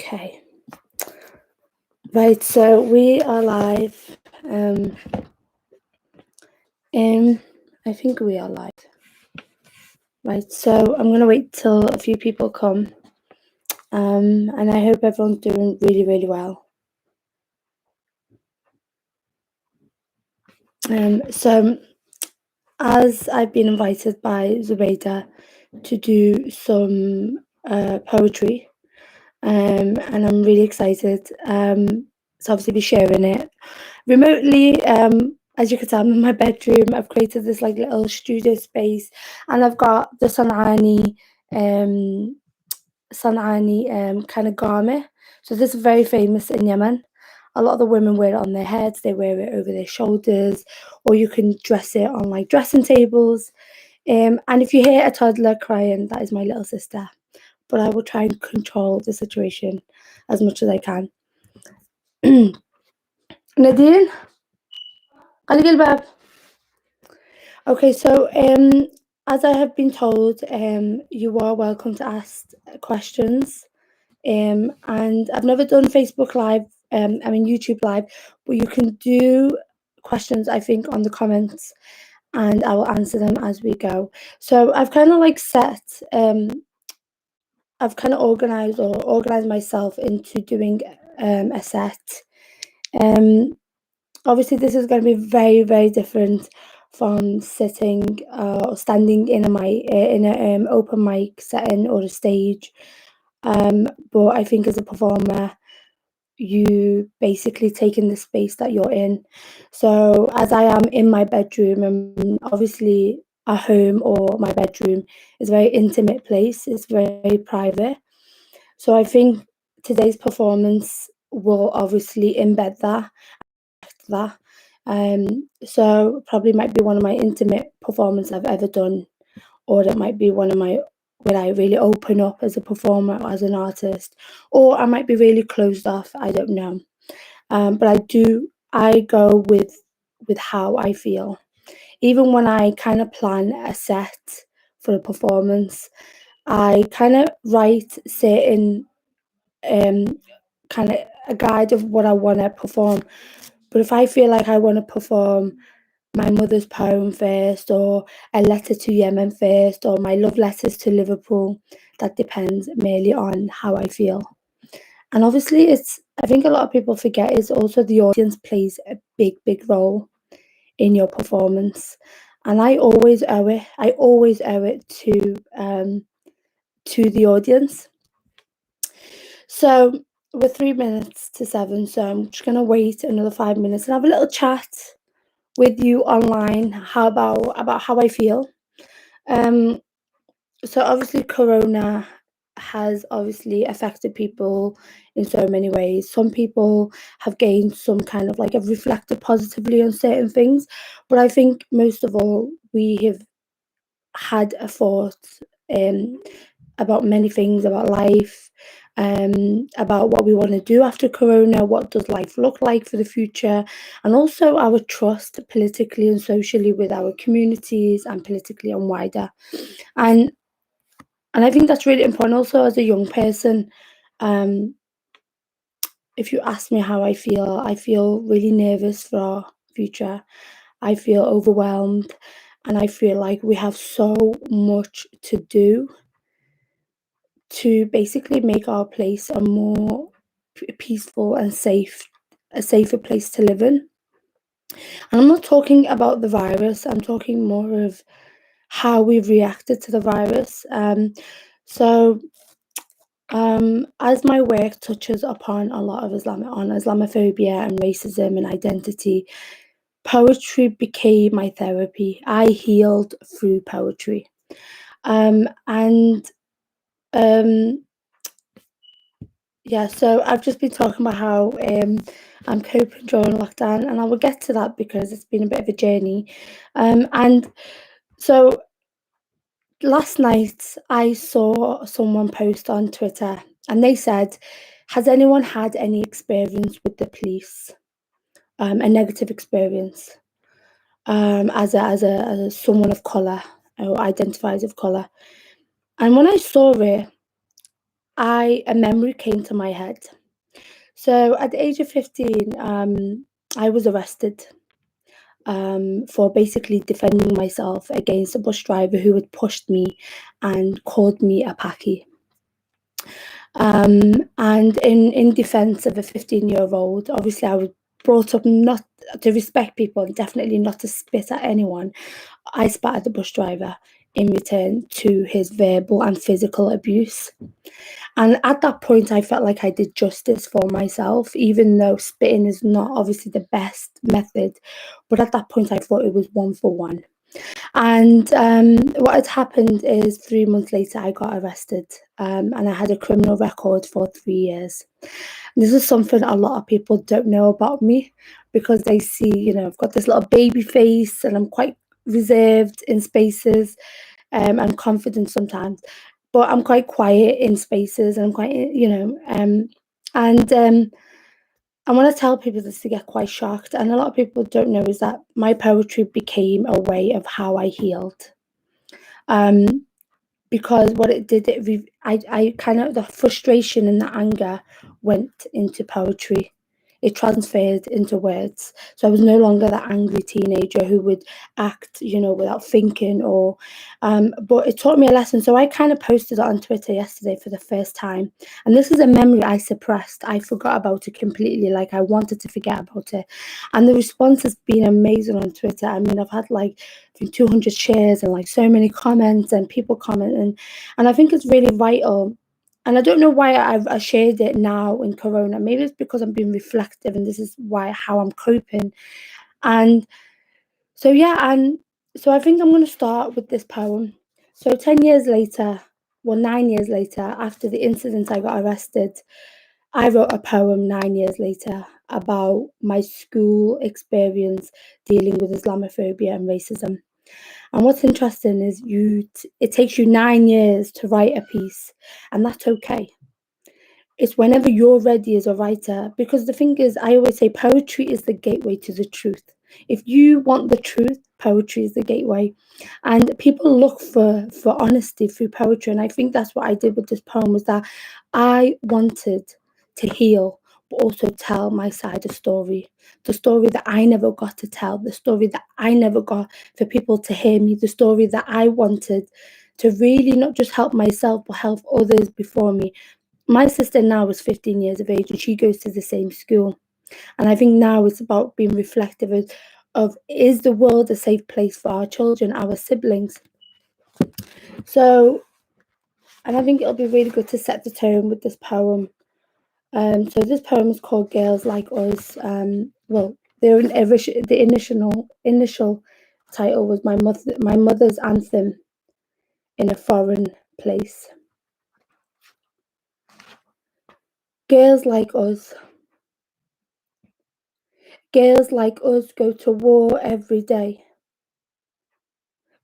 Okay. Right, so we are live. I think we are live. Right, so I'm gonna wait till a few people come. And I hope everyone's doing really, really well. So as I've been invited by Zubaida to do some poetry, and I'm really excited to obviously be sharing it remotely. As you can tell, I'm in my bedroom. I've created this like little studio space, and I've got the San'ani kind of garment. So this is very famous in Yemen. A lot of the women wear it on their heads, they wear it over their shoulders, or you can dress it on like dressing tables. And if you hear a toddler crying, that is my little sister. But I will try and control the situation as much as I can. Nadine, خليك الباب. Okay, so as I have been told, you are welcome to ask questions. And I've never done Facebook Live, YouTube Live, but you can do questions, I think, on the comments, and I will answer them as we go. So I've kind of like I've kind of organized myself into doing a set. Obviously, this is going to be very, very different from sitting or standing in a open mic setting or a stage. But I think as a performer, you basically take in the space that you're in. So as I am in my bedroom, and obviously a home or my bedroom is a very intimate place, it's very private. So I think today's performance will obviously embed that. So probably might be one of my intimate performances I've ever done, or that might be one of my where I really open up as a performer or as an artist, or I might be really closed off. I don't know. But I go with how I feel. Even when I kind of plan a set for a performance, I kind of write certain um kind of a guide of what I want to perform. But if I feel like I want to perform my mother's poem first, or a letter to Yemen first, or my love letters to Liverpool, that depends merely on how I feel. And obviously, I think a lot of people forget is also the audience plays a big, big role in your performance. And I always owe it. I always owe it to the audience. So we're 3 minutes to 7, so I'm just gonna wait another 5 minutes and have a little chat with you online. How about how I feel? Um, so obviously, Corona has obviously affected people in so many ways. Some people have gained some kind of like have reflected positively on certain things, but I think most of all we have had a thought um, about many things, about life, about what we want to do after Corona, what does life look like for the future, and also our trust politically and socially with our communities and politically and wider. And I think that's really important also as a young person. Um, if you ask me how I feel really nervous for our future. I feel overwhelmed, and I feel like we have so much to do to basically make our place a more peaceful and a safer place to live in. And I'm not talking about the virus, I'm talking more of how we've reacted to the virus. So as my work touches upon a lot of Islamophobia and racism and identity, poetry became my therapy. I healed through poetry. And yeah, so I've just been talking about how I'm coping during lockdown, and I will get to that because it's been a bit of a journey. And so last night I saw someone post on Twitter, and they said, "Has anyone had any experience with the police? A negative experience as someone of color or identifies of color?" And when I saw it, a memory came to my head. So at the age of 15, I was arrested for basically defending myself against a bus driver who had pushed me and called me a packy. And in defense of a 15-year-old, obviously I was brought up not to respect people and definitely not to spit at anyone. I spat at the bus driver in return to his verbal and physical abuse. And at that point, I felt like I did justice for myself, even though spitting is not obviously the best method. But at that point, I thought it was one for one. And what had happened is 3 months later, I got arrested, and I had a criminal record for 3 years. This is something a lot of people don't know about me because they see, I've got this little baby face and I'm quite reserved in spaces, and confident sometimes, but I'm quite quiet in spaces and I'm quite, and I want to tell people this to get quite shocked. And a lot of people don't know is that my poetry became a way of how I healed. Um, because what it did, I kind of, the frustration and the anger went into poetry. It transferred into words. So I was no longer that angry teenager who would act, without thinking but it taught me a lesson. So I kind of posted it on Twitter yesterday for the first time. And this is a memory I suppressed. I forgot about it completely. Like I wanted to forget about it. And the response has been amazing on Twitter. I mean, I've had like, I think 200 shares and like so many comments and people commenting. And I think it's really vital. And I don't know why I shared it now in Corona. Maybe it's because I'm being reflective and this is how I'm coping. And so, yeah, and so I think I'm going to start with this poem. So 10 years later, 9 years later, after the incident I got arrested, I wrote a poem 9 years later about my school experience dealing with Islamophobia and racism. And what's interesting is it takes you 9 years to write a piece, and that's okay. It's whenever you're ready as a writer, because the thing is, I always say poetry is the gateway to the truth. If you want the truth, poetry is the gateway. And people look for honesty through poetry. And I think that's what I did with this poem, was that I wanted to heal, but also tell my side of story. The story that I never got to tell, the story that I never got for people to hear me, the story that I wanted to really not just help myself, but help others before me. My sister now is 15 years of age and she goes to the same school. And I think now it's about being reflective of is the world a safe place for our children, our siblings? So, and I think it'll be really good to set the tone with this poem. So this poem is called Girls Like Us. Well, the initial title was my mother's anthem in a foreign place. Girls like us. Girls like us go to war every day.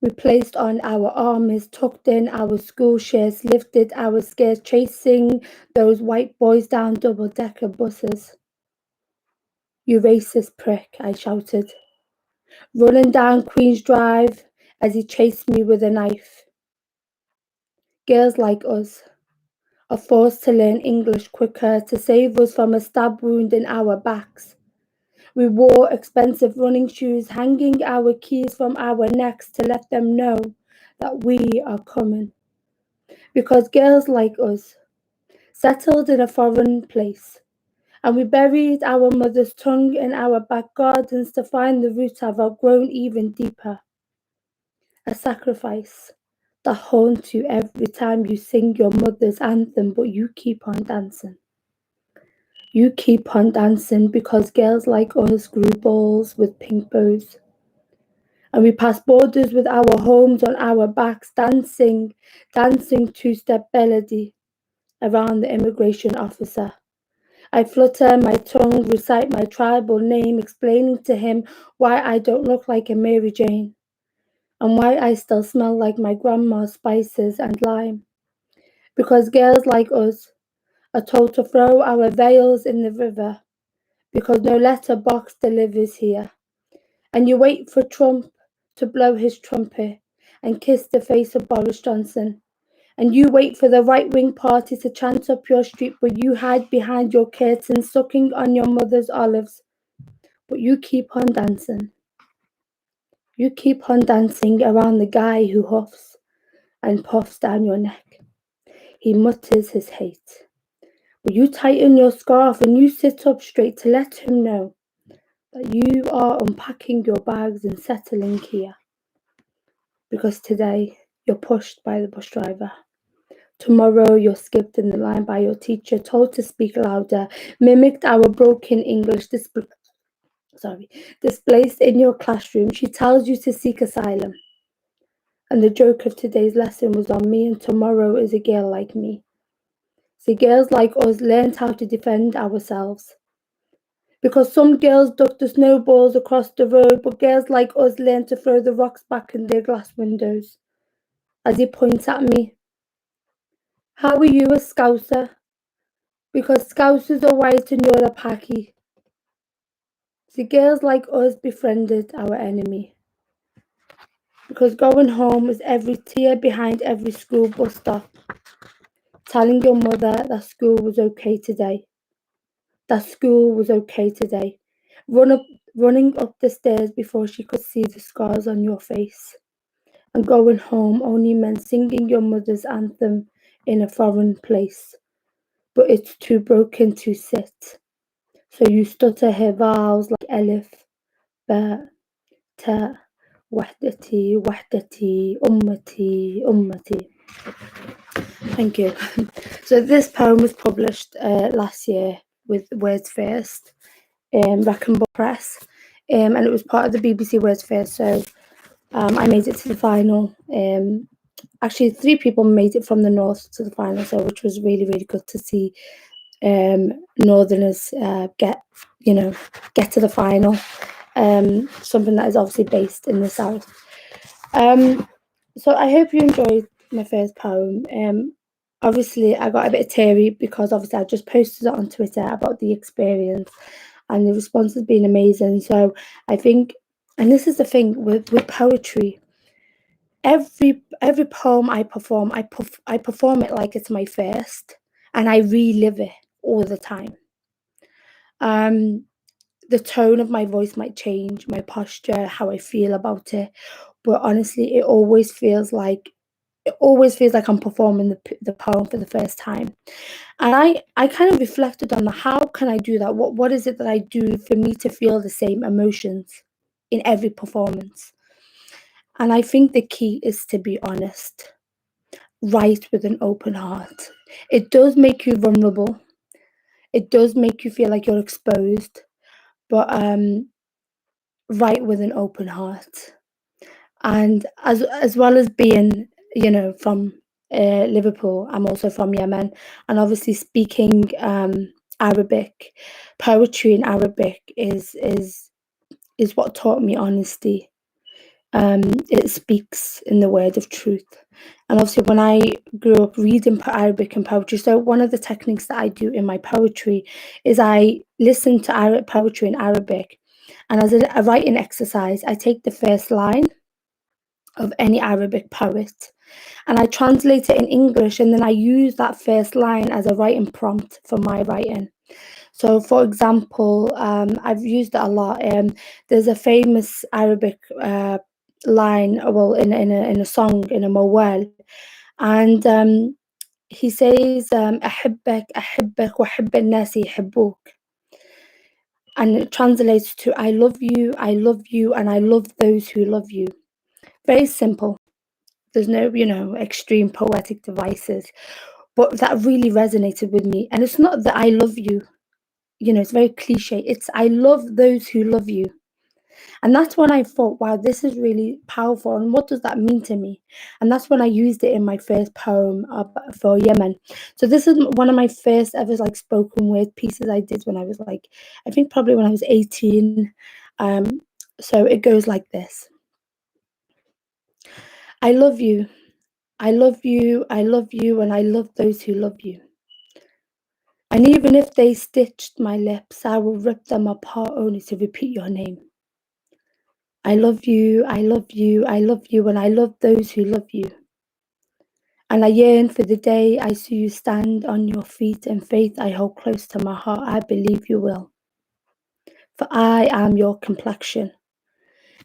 We placed on our armies, tucked in our school shirts, lifted our skirts, chasing those white boys down double-decker buses. You racist prick, I shouted, running down Queen's Drive as he chased me with a knife. Girls like us are forced to learn English quicker to save us from a stab wound in our backs. We wore expensive running shoes, hanging our keys from our necks to let them know that we are coming. Because girls like us settled in a foreign place, and we buried our mother's tongue in our back gardens to find the roots have outgrown even deeper. A sacrifice that haunts you every time you sing your mother's anthem, but you keep on dancing. You keep on dancing because girls like us grew balls with pink bows. And we passed borders with our homes on our backs, dancing two-step melody around the immigration officer. I flutter my tongue, recite my tribal name, explaining to him why I don't look like a Mary Jane and why I still smell like my grandma's spices and lime. Because girls like us are told to throw our veils in the river because no letterbox delivers here. And you wait for Trump to blow his trumpet and kiss the face of Boris Johnson. And you wait for the right wing party to chant up your street, but you hide behind your curtains, sucking on your mother's olives. But you keep on dancing. You keep on dancing around the guy who huffs and puffs down your neck. He mutters his hate. But you tighten your scarf and you sit up straight to let him know that you are unpacking your bags and settling here. Because today you're pushed by the bus driver. Tomorrow you're skipped in the line by your teacher, told to speak louder, mimicked our broken English displaced in your classroom. She tells you to seek asylum. And the joke of today's lesson was on me, and tomorrow is a girl like me. See, girls like us learned how to defend ourselves. Because some girls duck the snowballs across the road, but girls like us learn to throw the rocks back in their glass windows. As he points at me, how are you a Scouser? Because Scousers are white and you're a Paki. See, girls like us befriended our enemy. Because going home is every tear behind every school bus stop, telling your mother that school was okay today. That school was okay today. Running up the stairs before she could see the scars on your face. And going home only meant singing your mother's anthem in a foreign place. But it's too broken to sit. So you stutter her vowels like Elif, Ba, Ta, Wahdati, Wahdati, Ummati, Ummati. Thank you. So this poem was published last year with Words First, Rackenbuck Press, and it was part of the BBC Words First. So I made it to the final. Actually, 3 people made it from the north to the final, so which was really, really good to see Northerners get to the final. Something that is obviously based in the south. So I hope you enjoyed my first poem. Obviously, I got a bit teary because obviously I just posted it on Twitter about the experience, and the response has been amazing. So I think, and this is the thing with poetry. Every poem I perform, I perform it like it's my first, and I relive it all the time. The tone of my voice might change, my posture, how I feel about it, but honestly, it always feels like I'm performing the poem for the first time. And I kind of reflected on how can I do that? What is it that I do for me to feel the same emotions in every performance? And I think the key is to be honest, write with an open heart. It does make you vulnerable. It does make you feel like you're exposed, but write with an open heart. And as well as being, from Liverpool, I'm also from Yemen, and obviously speaking Arabic, poetry in Arabic is what taught me honesty. It speaks in the word of truth. And obviously, when I grew up reading Arabic and poetry, so one of the techniques that I do in my poetry is I listen to poetry in Arabic, and as a writing exercise, I take the first line of any Arabic poet and I translate it in English, and then I use that first line as a writing prompt for my writing. So, for example, I've used it a lot. There's a famous Arabic line, well, in a song, in a mawal, and he says, "أحبك أحبك وأحب الناس يحبوك," and it translates to "I love you, and I love those who love you." Very simple. There's no, extreme poetic devices, but that really resonated with me. And it's not that I love you, it's very cliche. It's I love those who love you. And that's when I thought, wow, this is really powerful. And what does that mean to me? And that's when I used it in my first poem for Yemen. So this is one of my first ever like spoken word pieces I did when I was like, I think probably when I was 18. So it goes like this. I love you. I love you, and I love those who love you. And even if they stitched my lips, I will rip them apart only to repeat your name. I love you, and I love those who love you. And I yearn for the day I see you stand on your feet, and faith I hold close to my heart. I believe you will. For I am your complexion,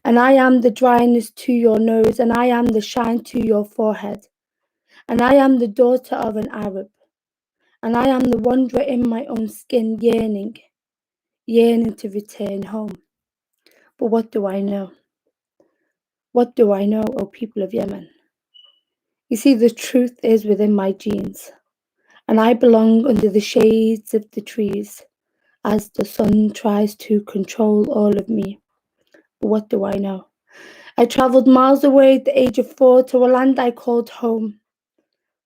and I am the dryness to your nose, and I am the shine to your forehead, and I am the daughter of an Arab, and I am the wanderer in my own skin, yearning to return home. But what do I know? What do I know, O people of Yemen? You see, the truth is within my genes, and I belong under the shades of the trees as the sun tries to control all of me. But what do I know? I travelled miles away at the age of 4 to a land I called home,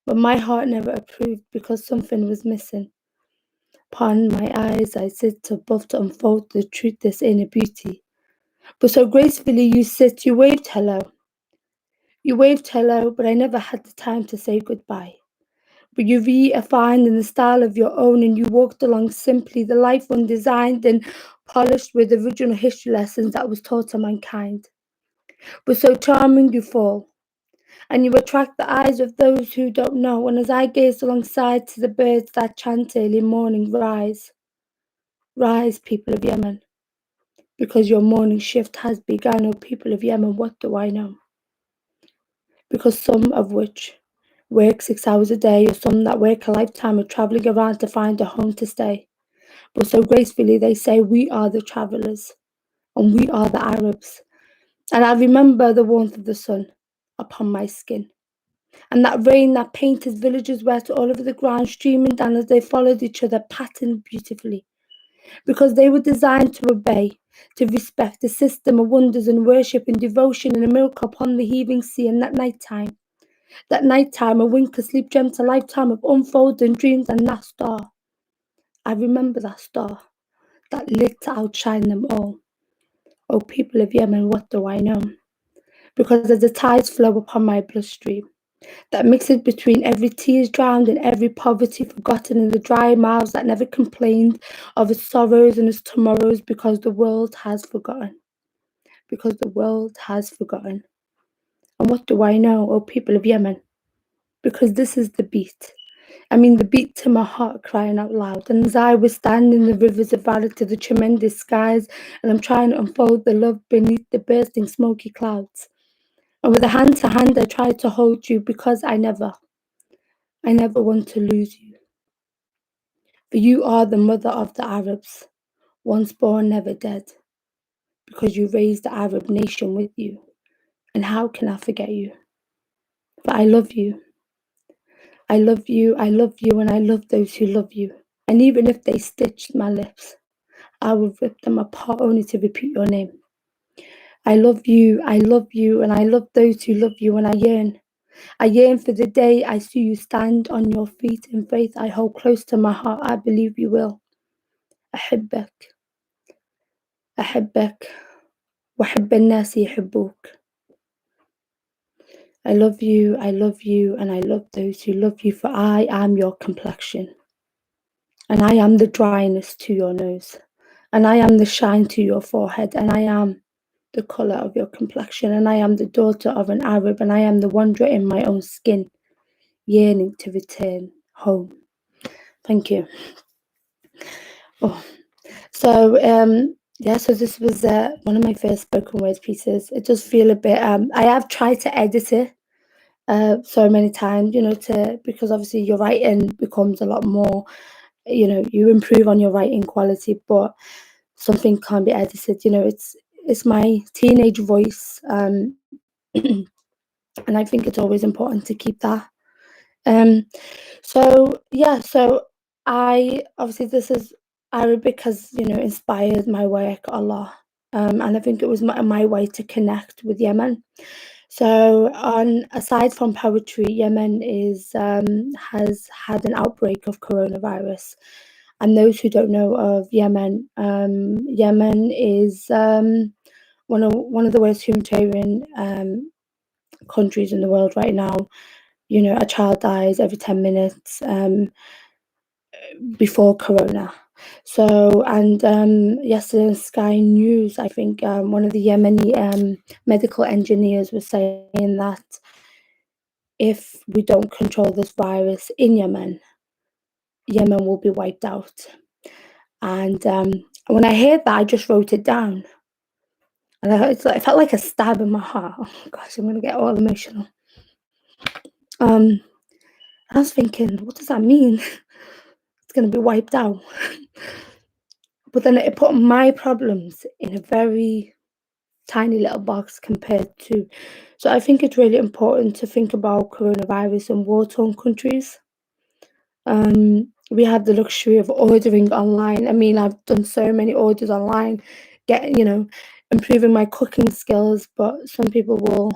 but my heart never approved because something was missing. Upon my eyes I sit above to unfold the truth that's inner beauty. But so gracefully you sit, you waved hello. You waved hello, but I never had the time to say goodbye. But you redefined in the style of your own, and you walked along simply, the life undesigned and polished with original history lessons that was taught to mankind. But so charming you fall, and you attract the eyes of those who don't know. And as I gazed alongside to the birds that chant early morning, rise, rise, people of Yemen, because your morning shift has begun. O people of Yemen, what do I know? Because some of which work 6 hours a day, or some that work a lifetime are travelling around to find a home to stay. But so gracefully they say, we are the travellers, and we are the Arabs. And I remember the warmth of the sun upon my skin, and that rain that painted villages wet all over the ground, streaming down as they followed each other, patterned beautifully, because they were designed to obey, to respect the system of wonders and worship and devotion and a miracle upon the heaving sea. And that night time, a wink of sleep dreamt a lifetime of unfolding dreams, and that star, I remember that star that lit to outshine them all. O people of Yemen, what do I know? Because as the tides flow upon my bloodstream, that mixes between every tears drowned and every poverty forgotten in the dry mouths that never complained of its sorrows and its tomorrows, because the world has forgotten. Because the world has forgotten. And what do I know, O people of Yemen? Because this is the beat. I mean, the beat to my heart crying out loud. And as I was standing in the rivers of valley to the tremendous skies, and I'm trying to unfold the love beneath the bursting smoky clouds. And with a hand to hand, I tried to hold you because I never want to lose you. For you are the mother of the Arabs, once born, never dead, because you raised the Arab nation with you. And how can I forget you? But I love you. I love you, I love you, and I love those who love you. And even if they stitched my lips, I will rip them apart only to repeat your name. I love you, and I love those who love you, and I yearn. I yearn for the day I see you stand on your feet in faith I hold close to my heart. I believe you will. أحبك أحبك وأحب الناس يحبوك. I love you, and I love those who love you, for I am your complexion, and I am the dryness to your nose, and I am the shine to your forehead, and I am the colour of your complexion, and I am the daughter of an Arab, and I am the wanderer in my own skin, yearning to return home. Thank you. Oh, so yeah, so this was one of my first spoken word pieces. It does feel a bit. I have tried to edit it so many times, because obviously your writing becomes a lot more. You improve on your writing quality, but something can't be edited. It's my teenage voice, and I think it's always important to keep that. Um, so yeah, so I obviously this is Arabic has inspired my work a lot, and I think it was my way to connect with Yemen. So on aside from poetry, Yemen is has had an outbreak of coronavirus, and those who don't know of Yemen, Yemen is one of the worst humanitarian countries in the world right now. A child dies every 10 minutes before Corona. So, and yesterday on Sky News, I think one of the Yemeni medical engineers was saying that if we don't control this virus in Yemen, Yemen will be wiped out. And when I heard that, I just wrote it down. And it felt like a stab in my heart. Oh my gosh, I'm gonna get all emotional. I was thinking, what does that mean? It's gonna be wiped out. But then it put my problems in a very tiny little box compared to. So I think it's really important to think about coronavirus in war-torn countries. We have the luxury of ordering online. I mean, I've done so many orders online, improving my cooking skills, but some people will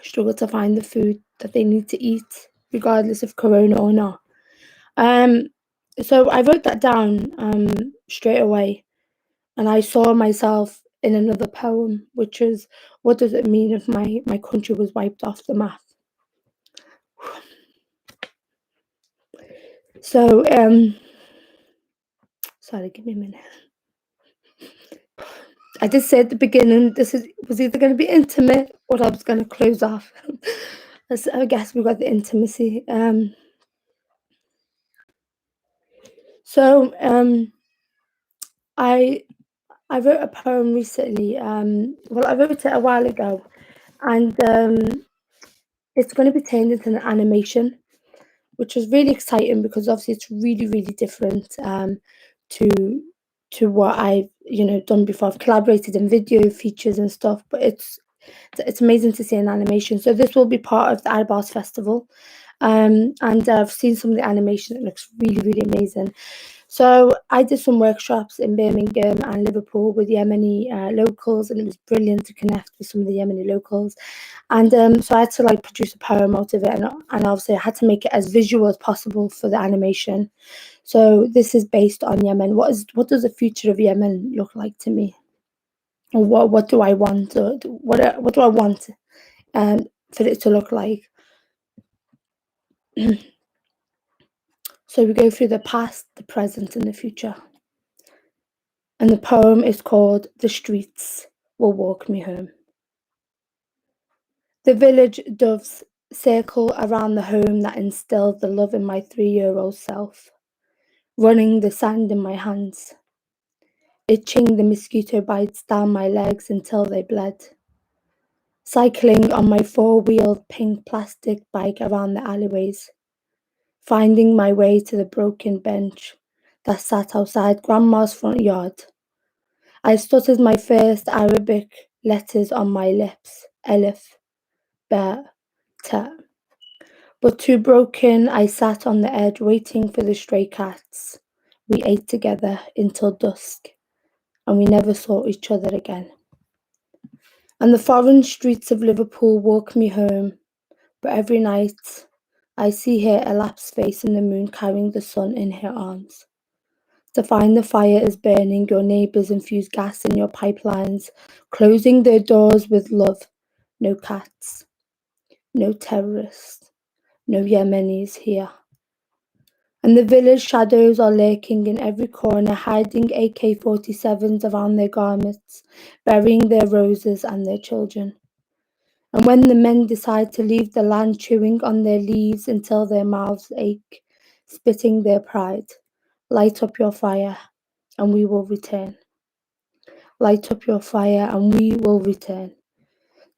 struggle to find the food that they need to eat, regardless of corona or not. Um, so I wrote that down straight away, and I saw myself in another poem, which is, what does it mean if my country was wiped off the map? So, sorry, give me a minute. I did say at the beginning was either going to be intimate or I was going to close off. I guess we got the intimacy. So I wrote a poem recently. Well, I wrote it a while ago, and it's going to be turned into an animation, which was really exciting because obviously it's really, really different to what I've done before. I've collaborated in video features and stuff, but it's amazing to see an animation. So this will be part of the Arbas Festival, and I've seen some of the animation. It looks really, really amazing. So I did some workshops in Birmingham and Liverpool with Yemeni locals, and it was brilliant to connect with some of the Yemeni locals. And so I had to produce a poem out of it, and obviously I had to make it as visual as possible for the animation. So this is based on Yemen. What does the future of Yemen look like to me? Or what do I want? Or what do I want for it to look like? So we go through the past, the present, and the future. And the poem is called "The Streets Will Walk Me Home." The village doves circle around the home that instilled the love in my 3-year-old self, running the sand in my hands, itching the mosquito bites down my legs until they bled, cycling on my 4-wheeled pink plastic bike around the alleyways, finding my way to the broken bench that sat outside Grandma's front yard. I stuttered my first Arabic letters on my lips, Elif, Ba, Ta. But too broken, I sat on the edge waiting for the stray cats. We ate together until dusk, and we never saw each other again. And the foreign streets of Liverpool walk me home, but every night I see her elapsed face in the moon carrying the sun in her arms. To find the fire is burning, your neighbours infuse gas in your pipelines, closing their doors with love. No cats, no terrorists, no Yemenis here. And the village shadows are lurking in every corner, hiding AK-47s around their garments, burying their roses and their children. And when the men decide to leave the land, chewing on their leaves until their mouths ache, spitting their pride, light up your fire, and we will return. Light up your fire, and we will return.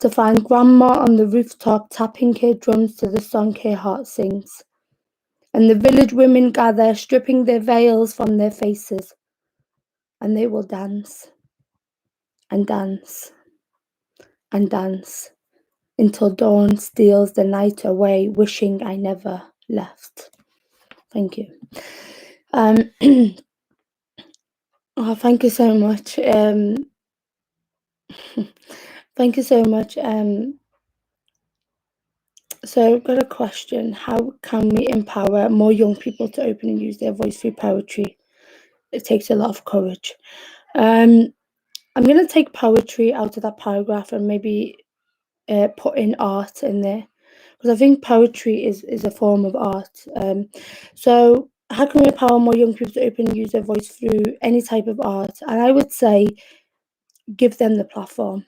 To find Grandma on the rooftop, tapping her drums to the song her heart sings. And the village women gather, stripping their veils from their faces, and they will dance and dance and dance until dawn steals the night away, wishing I never left. Thank you. Oh, thank you so much. Thank you so much. So I've got a question. How can we empower more young people to open and use their voice through poetry? It takes a lot of courage. I'm going to take poetry out of that paragraph and maybe put in art in there, because I think poetry is a form of art. So how can we empower more young people to open and use their voice through any type of art? And I would say give them the platform.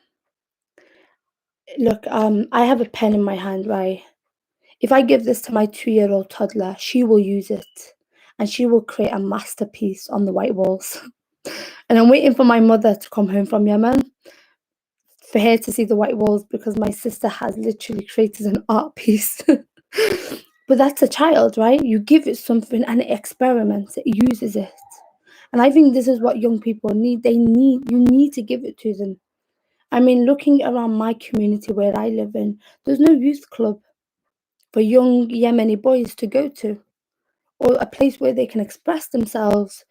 Look, I have a pen in my hand, right? If I give this to my 2-year-old toddler, she will use it and she will create a masterpiece on the white walls. And I'm waiting for my mother to come home from Yemen for her to see the white walls because my sister has literally created an art piece. But that's a child, right? You give it something and it experiments, it uses it. And I think this is what young people need. You need to give it to them. I mean, looking around my community where I live in, there's no youth club for young Yemeni boys to go to, or a place where they can express themselves,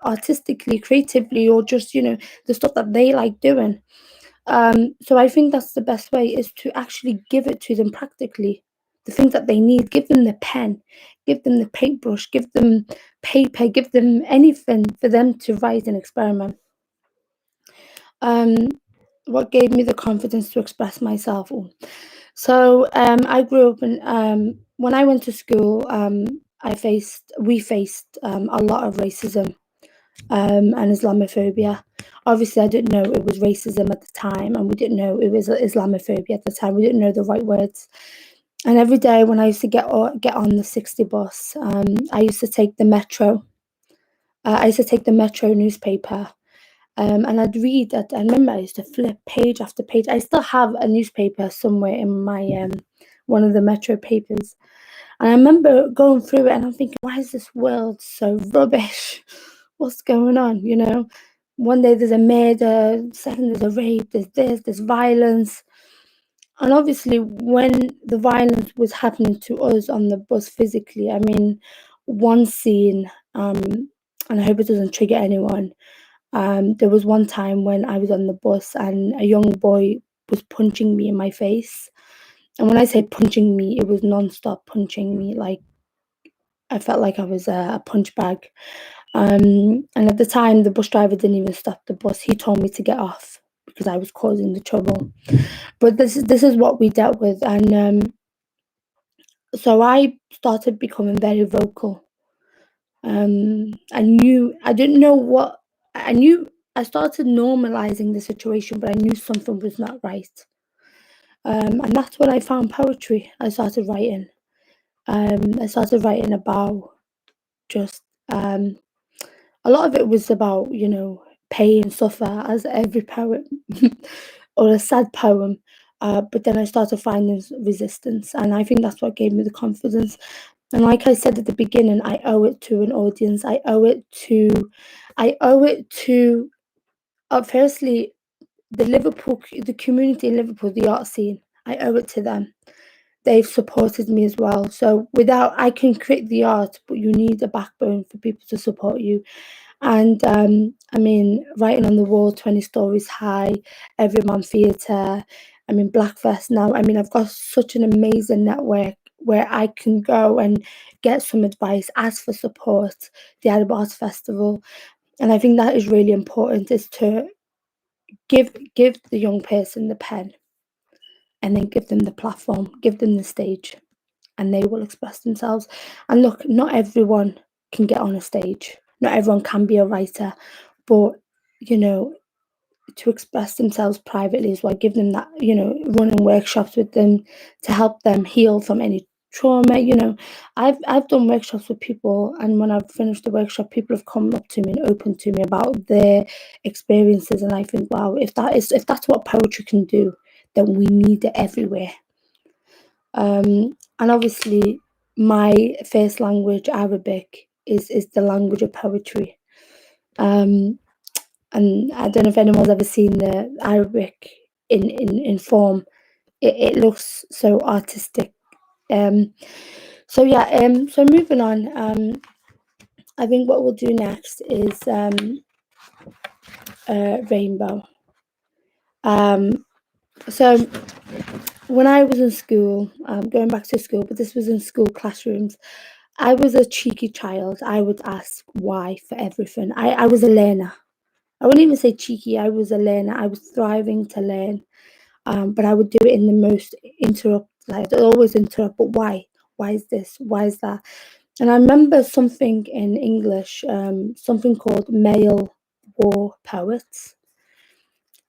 artistically, creatively, or just, the stuff that they like doing. So I think that's the best way, is to actually give it to them practically. The things that they need, give them the pen, give them the paintbrush, give them paper, give them anything for them to write and experiment. Um, what gave me the confidence to express myself? So I grew up in when I went to school. We faced a lot of racism and Islamophobia. Obviously, I didn't know it was racism at the time, and we didn't know it was Islamophobia at the time. We didn't know the right words. And every day when I used to get on the 60 bus, I used to take the metro. I used to take the metro newspaper, and I'd read. I remember I used to flip page after page. I still have a newspaper somewhere in my one of the metro papers, and I remember going through it and I'm thinking, why is this world so rubbish? What's going on? One day there's a murder, second there's a rape, there's violence. And obviously, when the violence was happening to us on the bus physically, I mean, one scene, and I hope it doesn't trigger anyone. There was one time when I was on the bus and a young boy was punching me in my face. And when I say punching me, it was non-stop punching me. Like, I felt like I was a punch bag. And at the time, the bus driver didn't even stop the bus. He told me to get off because I was causing the trouble. But this is what we dealt with, and so I started becoming very vocal. I didn't know what I knew. I started normalizing the situation, but I knew something was not right. And that's when I found poetry. I started writing about just a lot of it was about, pain, suffer, as every poet or a sad poem. But then I started finding resistance, and I think that's what gave me the confidence. And like I said at the beginning, I owe it to an audience. I owe it to, firstly, the community in Liverpool, the art scene. I owe it to them. They've supported me as well. So I can create the art, but you need a backbone for people to support you. And I mean, writing on the wall, 20 stories high, Everyman Theatre, I mean, BlackFest now. I mean, I've got such an amazing network where I can go and get some advice, ask for support, the Arab Arts Festival. And I think that is really important, is to give the young person the pen and then give them the platform, give them the stage, and they will express themselves. And look, not everyone can get on a stage, not everyone can be a writer, but you know, to express themselves privately as well, give them that, running workshops with them to help them heal from any trauma. I've done workshops with people, and when I've finished the workshop, people have come up to me and opened to me about their experiences, and I think, wow, if that's what poetry can do, then we need it everywhere. And obviously, my first language, Arabic, is the language of poetry. Um, and I don't know if anyone's ever seen the Arabic in form. It looks so artistic. Um, so yeah. So moving on. I think what we'll do next is rainbow. So when I was in school, going back to school, but this was in school classrooms, I was a cheeky child. I would ask why for everything. I was a learner. I wouldn't even say cheeky. I was a learner. I was thriving to learn. But I would do it in the most interrupt. Like, I'd always interrupt. But why? Why is this? Why is that? And I remember something in English, something called male war poets.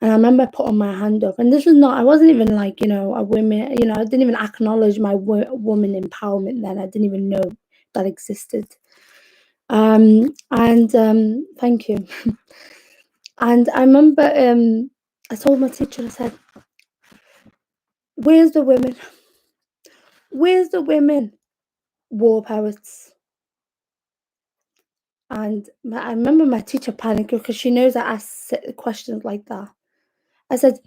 And I remember putting my hand up, and this was not, I wasn't even like, a women, I didn't even acknowledge my woman empowerment then. I didn't even know that existed. And thank you. And I remember I told my teacher, I said, where's the women? Where's the women war poets? And I remember my teacher panicking because she knows I ask questions like that. I said,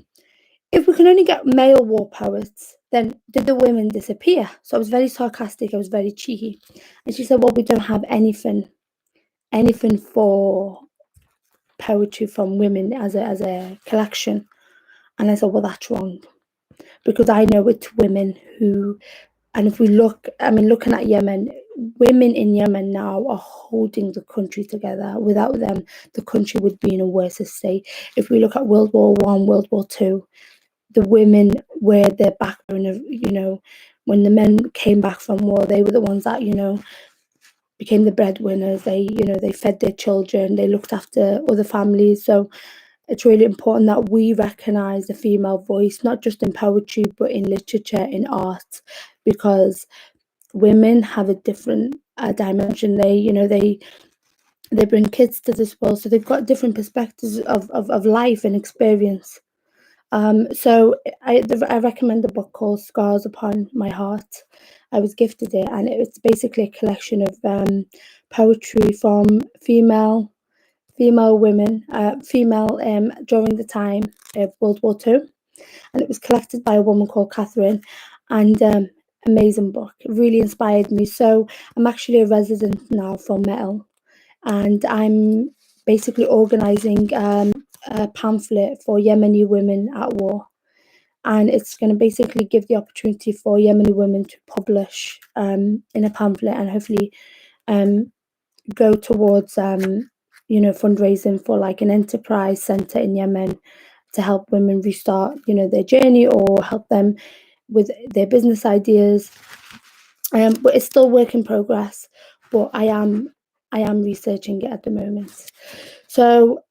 if we can only get male war poets, then did the women disappear? So I was very sarcastic, I was very cheeky. And she said, well, we don't have anything for poetry from women as a collection. And I said, well, that's wrong. Because I know it's women who, and if we look, looking at Yemen, women in Yemen now are holding the country together. Without them, the country would be in a worse state. If we look at World War One, World War Two, the women were the backbone of, when the men came back from war, they were the ones that, became the breadwinners. They fed their children, they looked after other families. So it's really important that we recognize the female voice, not just in poetry, but in literature, in art, because women have a different dimension. They bring kids to this world, so they've got different perspectives of life and experience. So I recommend a book called Scars Upon My Heart. I was gifted it, and it's basically a collection of poetry from female women, female during the time of World War Two, and it was collected by a woman called Catherine, and amazing book. It really inspired me. So I'm actually a resident now for Metal, and I'm basically organising a pamphlet for Yemeni women at war, and it's going to basically give the opportunity for Yemeni women to publish in a pamphlet and hopefully um, go towards fundraising for like an enterprise center in Yemen to help women restart their journey or help them with their business ideas. But it's still work in progress, but I am researching it at the moment. So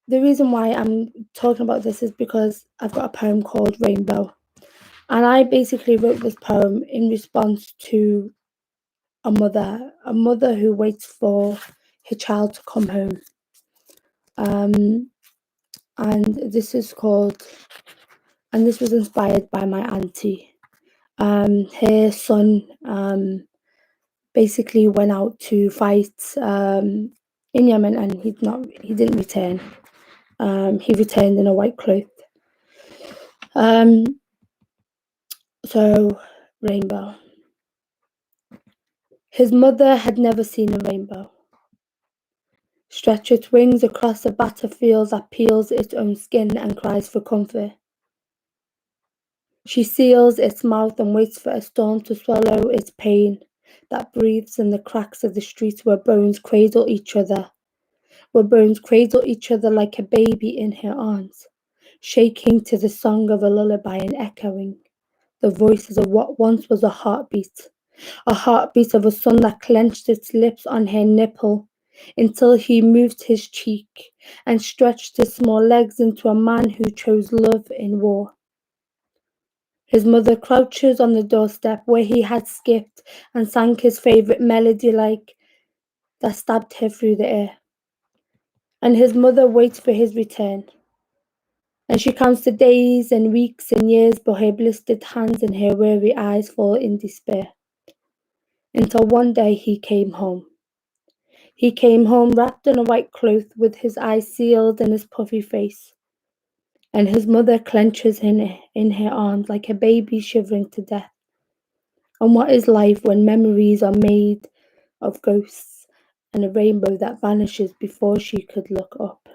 the reason why I'm talking about this is because I've got a poem called Rainbow, and I basically wrote this poem in response to a mother who waits for her child to come home. And this was inspired by my auntie. Her son basically went out to fight in Yemen, and he didn't return. He returned in a white cloth. So rainbow. His mother had never seen a rainbow. Stretch its wings across a battlefield that peels its own skin and cries for comfort. She seals its mouth and waits for a storm to swallow its pain that breathes in the cracks of the streets where bones cradle each other, like a baby in her arms, shaking to the song of a lullaby and echoing the voices of what once was a heartbeat of a son that clenched its lips on her nipple until he moved his cheek and stretched his small legs into a man who chose love in war. His mother crouches on the doorstep where he had skipped and sang his favourite melody like that stabbed her through the air. And his mother waits for his return. And she counts the days and weeks and years, but her blistered hands and her weary eyes fall in despair. Until one day he came home. He came home wrapped in a white cloth with his eyes sealed and his puffy face. And his mother clenches him in her arms like a baby shivering to death. And what is life when memories are made of ghosts and a rainbow that vanishes before she could look up?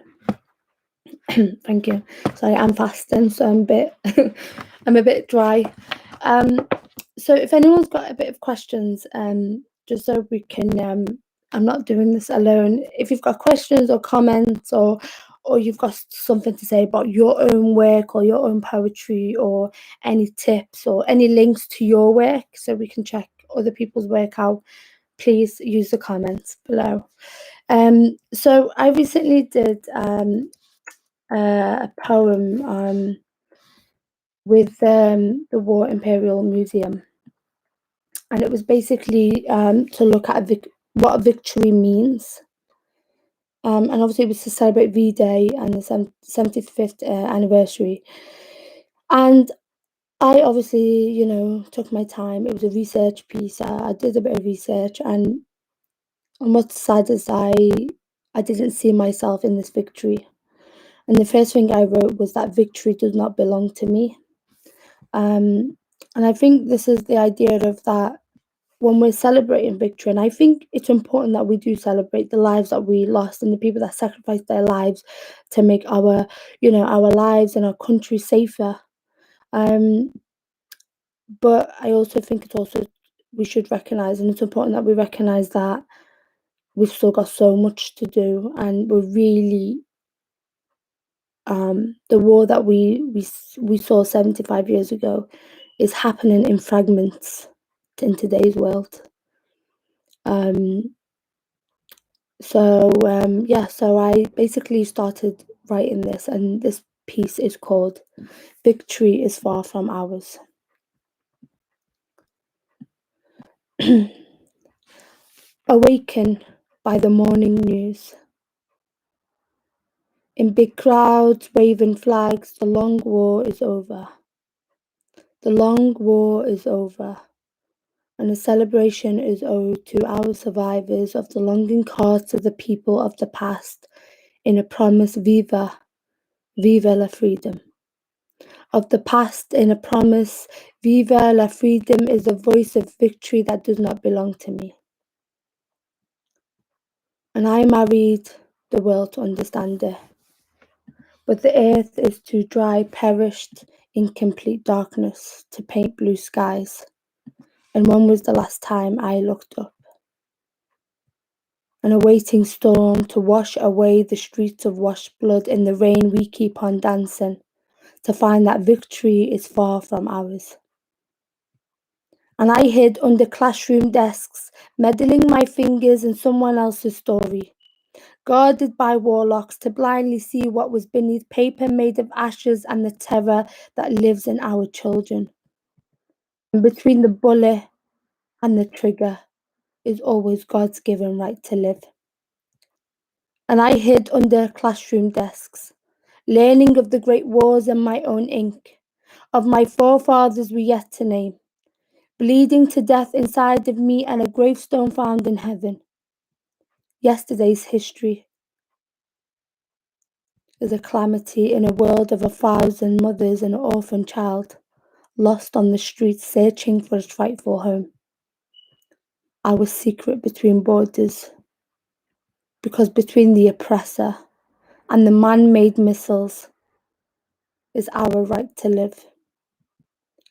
Thank you. Sorry, I'm fasting, so I'm a bit dry. So if anyone's got a bit of questions, just so we can, I'm not doing this alone. If you've got questions or comments, or you've got something to say about your own work or your own poetry, or any tips or any links to your work, so we can check other people's work out, please use the comments below. So I recently did a poem with the War Imperial Museum, and it was basically to look at what victory means. And obviously, it was to celebrate V Day and the 75th anniversary. And I obviously, took my time. It was a research piece. I did a bit of research, and what's sad is I didn't see myself in this victory. And the first thing I wrote was that victory does not belong to me. And I think this is the idea of that when we're celebrating victory, and I think it's important that we do celebrate the lives that we lost and the people that sacrificed their lives to make our lives and our country safer. Um, but I also think it's also we should recognize, and it's important that we recognize that we've still got so much to do, and we're really the war that we saw 75 years ago is happening in fragments in today's world. Um, so I basically started writing this, and this piece is called "Victory is Far from Ours." Awaken by the morning news. In big crowds, waving flags, the long war is over. The long war is over, and the celebration is owed to our survivors of the longing hearts of the people of the past in a promise viva, viva la freedom. Of the past in a promise, viva la freedom is a voice of victory that does not belong to me. And I married the world to understand it. But the earth is too dry, perished in complete darkness to paint blue skies. And when was the last time I looked up? An awaiting storm to wash away the streets of washed blood. In the rain we keep on dancing, to find that victory is far from ours. And I hid under classroom desks, meddling my fingers in someone else's story, guarded by warlocks to blindly see what was beneath paper made of ashes and the terror that lives in our children. And between the bullet and the trigger is always God's given right to live. And I hid under classroom desks, learning of the great wars in my own ink, of my forefathers we yet to name, bleeding to death inside of me and a gravestone found in heaven. Yesterday's history is a calamity in a world of 1,000 mothers and an orphan child, lost on the streets searching for a rightful home. Our secret between borders, because between the oppressor and the man-made missiles is our right to live.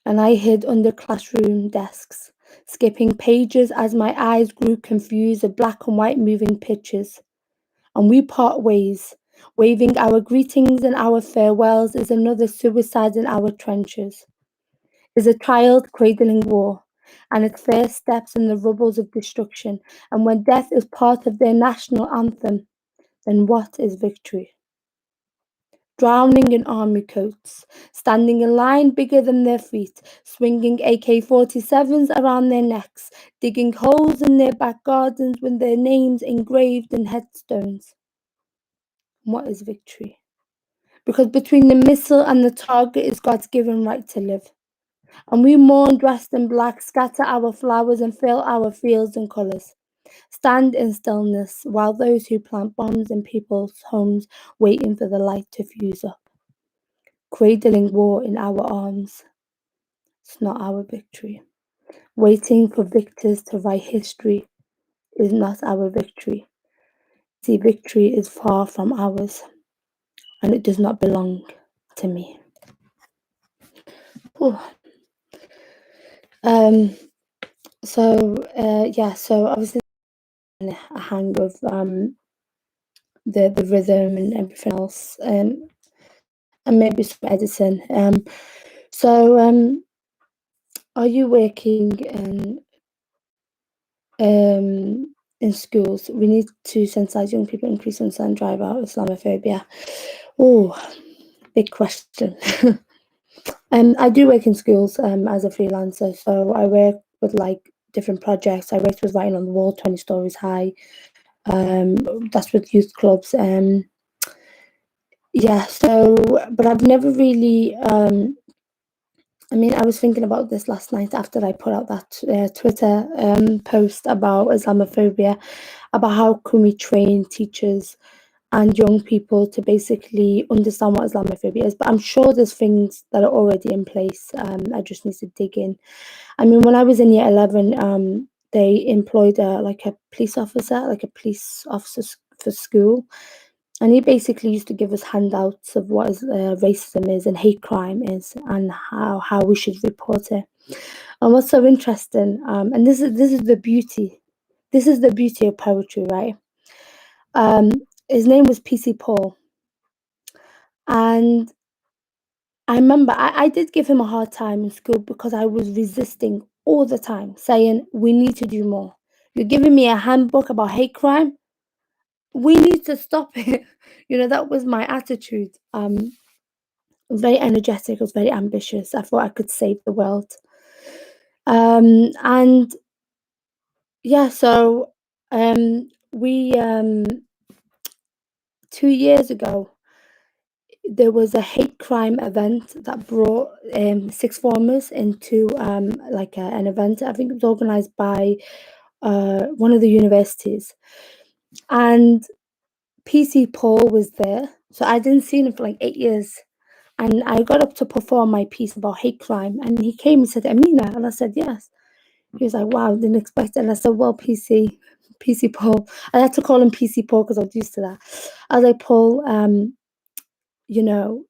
And I hid under classroom desks, skipping pages as my eyes grew confused of black and white moving pictures. And we part ways, waving our greetings and our farewells is another suicide in our trenches, is a child cradling war, and its first steps in the rubbles of destruction. And when death is part of their national anthem, then what is victory? Drowning in army coats, standing in line bigger than their feet, swinging AK-47s around their necks, digging holes in their back gardens with their names engraved in headstones. What is victory? Because between the missile and the target is God's given right to live. And we mourn dressed in black, scatter our flowers and fill our fields in colours. Stand in stillness while those who plant bombs in people's homes waiting for the light to fuse up. Cradling war in our arms. It's not our victory. Waiting for victors to write history is not our victory. See, victory is far from ours, and it does not belong to me. Ooh. So obviously a hang of the rhythm and everything else, and maybe some editing. So are you working in schools? We need to sensitize young people, increase understand, drive out Islamophobia. Oh, big question. I do work in schools as a freelancer, so I work with like different projects. I worked with Writing on the Wall, 20 Stories High. Um, that's with youth clubs. Yeah, so, but I've never really, I mean, I was thinking about this last night after I put out that Twitter post about Islamophobia, about how can we train teachers and young people to basically understand what Islamophobia is. But I'm sure there's things that are already in place. I just need to dig in. I mean, when I was in year 11, they employed like a police officer, for school. And he basically used to give us handouts of what racism is and hate crime is and how we should report it. And what's so interesting, and this is the beauty, this is the beauty of poetry, right? Um, his name was PC Paul, and I remember I did give him a hard time in school because I was resisting all the time, saying we need to do more. You're giving me a handbook about hate crime. We need to stop it. That was my attitude. I was very energetic. I was very ambitious. I thought I could save the world. And yeah, so we 2 years ago there was a hate crime event that brought sixth formers into an event. I think it was organized by one of the universities, and PC Paul was there. So I didn't see him for like 8 years. And I got up to perform my piece about hate crime, and he came and said, Amina, and I said, yes. He was like, wow, didn't expect it. And I said, well, PC Paul. I had to call him PC Paul because I was used to that. I was like, Paul, you know,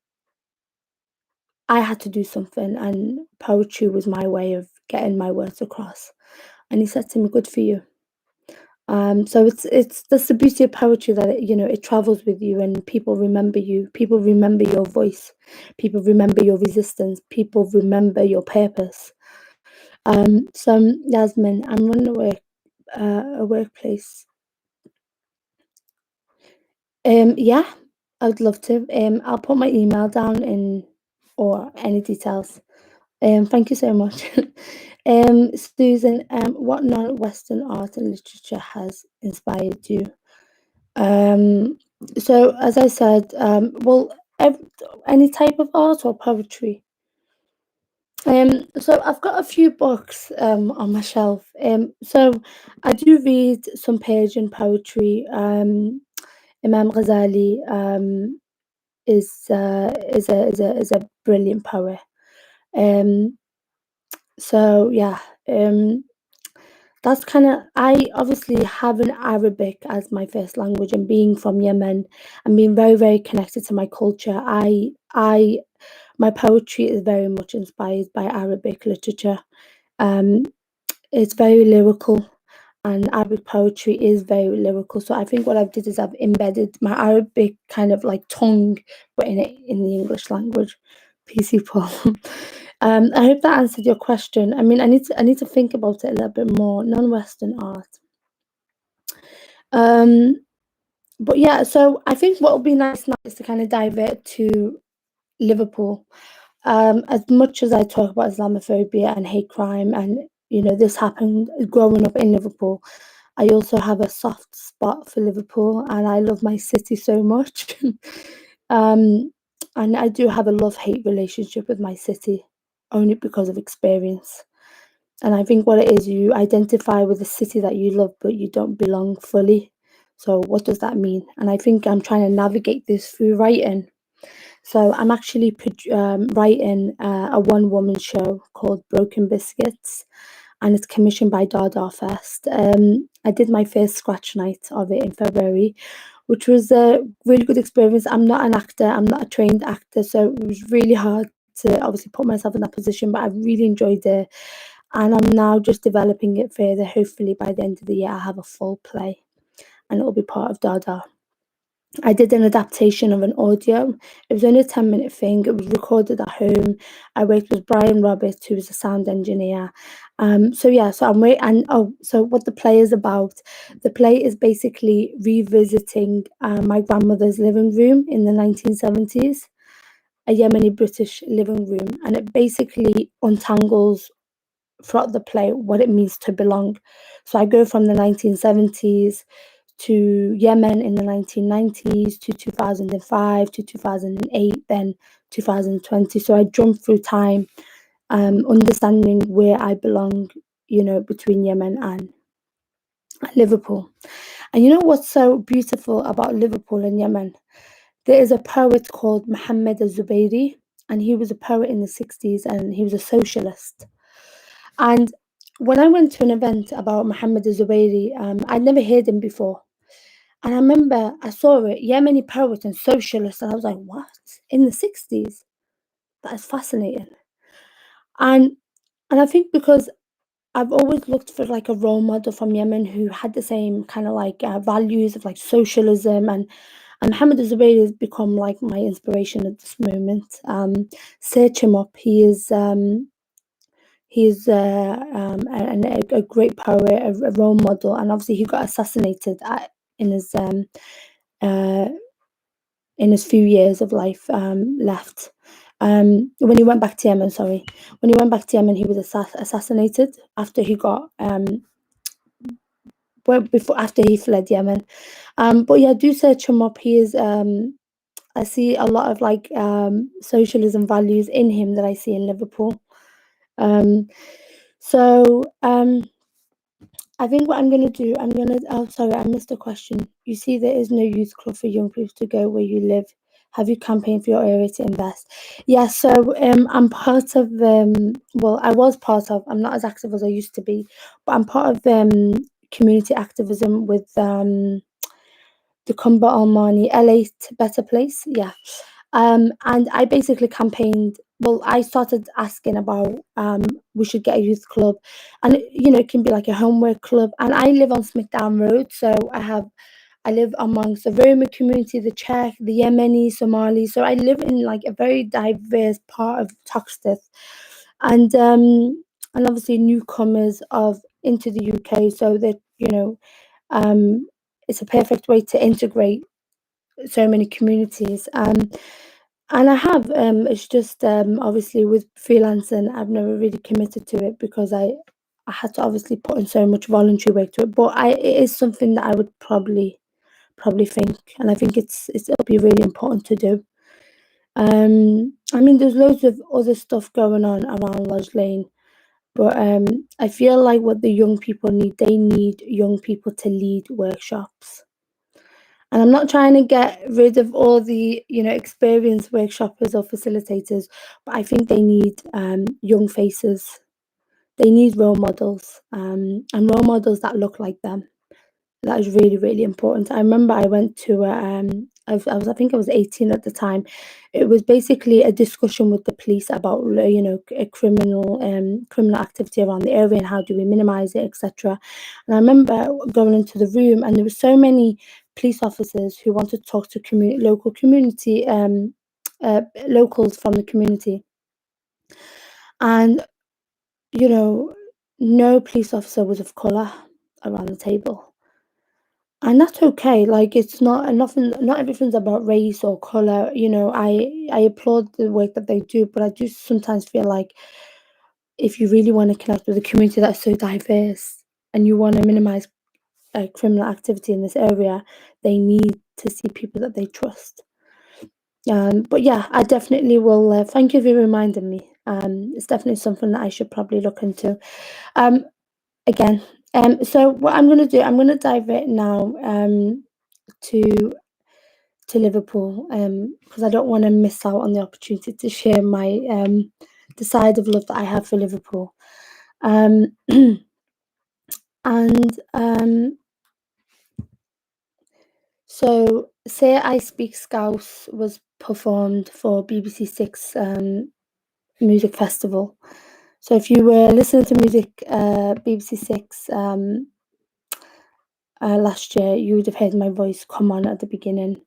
I had to do something, and poetry was my way of getting my words across. And he said to me, good for you. So it's that's the beauty of poetry, that it travels with you, and people remember you. People remember your voice. People remember your resistance. People remember your purpose. So Yasmin, I'm running a workplace. Yeah, I'd love to. I'll put my email down in or any details. Thank you so much. Susan, what non-Western art and literature has inspired you? Um, so as I said, well, any type of art or poetry. So I've got a few books on my shelf. So I do read some Persian poetry. Imam Ghazali is a brilliant poet. Um, so yeah, that's kind of, I obviously have an Arabic as my first language, and being from Yemen and being very, very connected to my culture, I my poetry is very much inspired by Arabic literature. Um, it's very lyrical, and Arabic poetry is very lyrical. So I think what I've did is I've embedded my Arabic kind of like tongue, but in the English language. PC Paul. I hope that answered your question. I mean, I need to think about it a little bit more. Non-Western art. Um, but yeah, so I think what would be nice now is to kind of divert to Liverpool. As much as I talk about Islamophobia and hate crime, and this happened growing up in Liverpool, I also have a soft spot for Liverpool, and I love my city so much. um, and I do have a love-hate relationship with my city, only because of experience. And I think what it is, you identify with the city that you love, but you don't belong fully. So what does that mean? And I think I'm trying to navigate this through writing. So I'm actually writing a one-woman show called Broken Biscuits, and it's commissioned by Dada Fest. I did my first scratch night of it in February, which was a really good experience. I'm not an actor, I'm not a trained actor, so it was really hard to obviously put myself in that position, but I really enjoyed it. And I'm now just developing it further. Hopefully by the end of the year, I'll have a full play, and it'll be part of Dada. I did an adaptation of an audio. It was only a 10-minute thing. It was recorded at home. I worked with Brian Roberts, who was a sound engineer, So yeah, so I'm wait and oh, so what the play is about? The play is basically revisiting my grandmother's living room in the 1970s, a Yemeni British living room, and it basically untangles throughout the play what it means to belong. So I go from the 1970s to Yemen in the 1990s to 2005 to 2008, then 2020. So I jump through time, understanding where I belong, between Yemen and Liverpool. And you know what's so beautiful about Liverpool and Yemen? There is a poet called Muhammad al-Zubairi, and he was a poet in the 60s and he was a socialist. And when I went to an event about Muhammad al-Zubairi, I'd never heard him before. And I remember I saw it, Yemeni poet and socialist, and I was like, what? In the 60s? That is fascinating. And and I think because I've always looked for like a role model from Yemen who had the same kind of like values of like socialism, and Mohammed Zubair has become like my inspiration at this moment. Search him up. He is a great poet, a role model, and obviously he got assassinated in his um, uh, in his few years of life left. When he went back to Yemen, sorry, when he went back to Yemen, he was assassinated after he got well, before after he fled Yemen. But yeah, do search him up. He is I see a lot of like socialism values in him that I see in Liverpool. Um, so I think what I'm gonna do, oh sorry, I missed a question. You see there is no youth club for young people to go where you live. Have you campaigned for your area to invest? Yeah, so I'm part of well, I was part of, I'm not as active as I used to be, but I'm part of community activism with the Kumba Almani LA Better Place. Yeah. And I basically campaigned. Well, I started asking about we should get a youth club, and it can be like a homework club. And I live on Smithdown Road, so I live amongst the Roma community, the Czech, the Yemeni, Somali. So I live in like a very diverse part of Toxteth, and obviously newcomers of into the UK, so that um, it's a perfect way to integrate so many communities. And I have. It's just obviously with freelancing, I've never really committed to it because I had to obviously put in so much voluntary work to it. But it is something that I would probably think, and I think it'll be really important to do. I mean, there's loads of other stuff going on around Lodge Lane, but I feel like what the young people need, they need young people to lead workshops. And I'm not trying to get rid of all the, experienced workshoppers or facilitators, but I think they need young faces. They need role models, and role models that look like them. That is really, really important. I remember I went to I think I was 18 at the time. It was basically a discussion with the police about a criminal activity around the area and how do we minimize it, etc. And I remember going into the room and there were so many police officers who wanted to talk to local community locals from the community, and you know no police officer was of color around the table. And that's okay. Like it's not nothing. Not everything's about race or color. I applaud the work that they do, but I do sometimes feel like if you really want to connect with a community that's so diverse and you want to minimize criminal activity in this area, they need to see people that they trust. But yeah, I definitely will. Thank you for reminding me. It's definitely something that I should probably look into. Um, again. So what I'm gonna do, I'm gonna dive right now. To Liverpool, because I don't want to miss out on the opportunity to share my the side of love that I have for Liverpool. Um, and so, Say I Speak Scouse was performed for BBC Six Music Festival. So if you were listening to music BBC Six last year, you would have heard my voice come on at the beginning.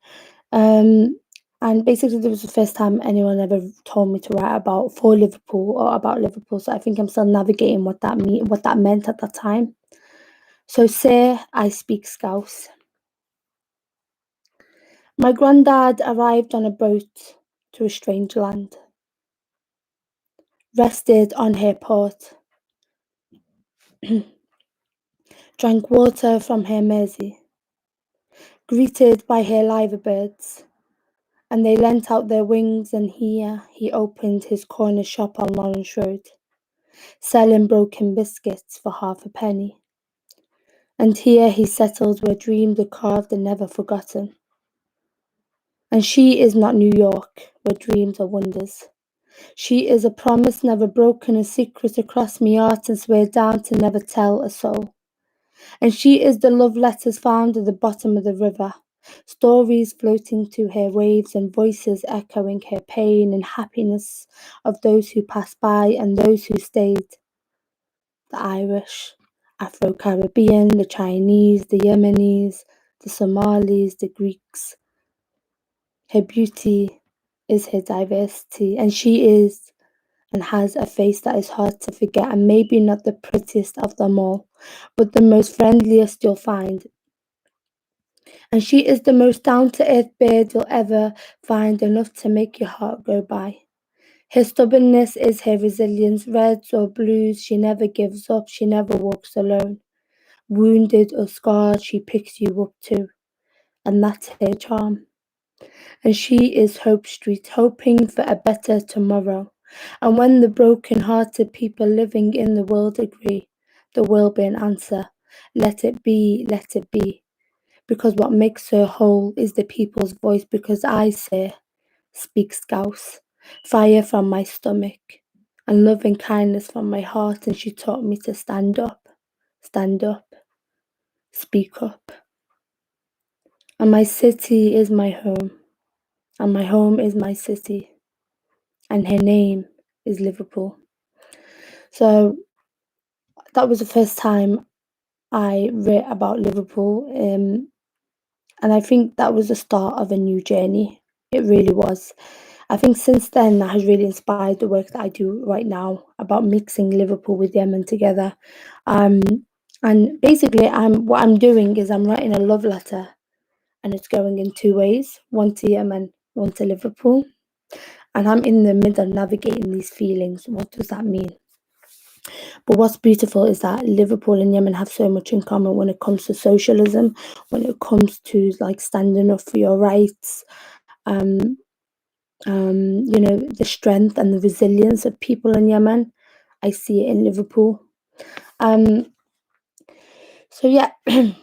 Um, And basically, this was the first time anyone ever told me to write about for Liverpool or about Liverpool. So I think I'm still navigating what that meant at that time. So, say I speak Scouse. My granddad arrived on a boat to a strange land, rested on her port, drank water from her Mersey, greeted by her liver birds, and they lent out their wings, and here he opened his corner shop on Lawrence Road, selling broken biscuits for half a penny. And here he settled where dreams are carved and never forgotten. And she is not New York, where dreams are wonders. She is a promise never broken, a secret across me art and swear down to never tell a soul. And she is the love letters found at the bottom of the river, stories floating to her waves and voices echoing her pain and happiness of those who passed by and those who stayed. The Irish, Afro-Caribbean, the Chinese, the Yemenis, the Somalis, the Greeks. Her beauty is her diversity, and she is and has a face that is hard to forget, and maybe not the prettiest of them all, but the most friendliest you'll find. And she is the most down-to-earth bird you'll ever find, enough to make your heart go by. Her stubbornness is her resilience, reds or blues, she never gives up, she never walks alone. Wounded or scarred, she picks you up too, and that's her charm. And she is Hope Street, hoping for a better tomorrow. And when the broken-hearted people living in the world agree, there will be an answer. Let it be, let it be. Because what makes her whole is the people's voice, because I say, speak Scouse, fire from my stomach, and love and kindness from my heart, and she taught me to stand up, speak up. And my city is my home, and my home is my city, and her name is Liverpool. So that was the first time I read about Liverpool, and I think that was the start of a new journey. It really was. I think since then that has really inspired the work that I do right now about mixing Liverpool with Yemen together. Um, and basically, what I'm doing is I'm writing a love letter, and it's going in two ways: one to Yemen, one to Liverpool. And I'm in the middle navigating these feelings. What does that mean? But what's beautiful is that Liverpool and Yemen have so much in common when it comes to socialism, when it comes to like standing up for your rights, um, the strength and the resilience of people in Yemen. I see it in Liverpool. Um, so yeah, and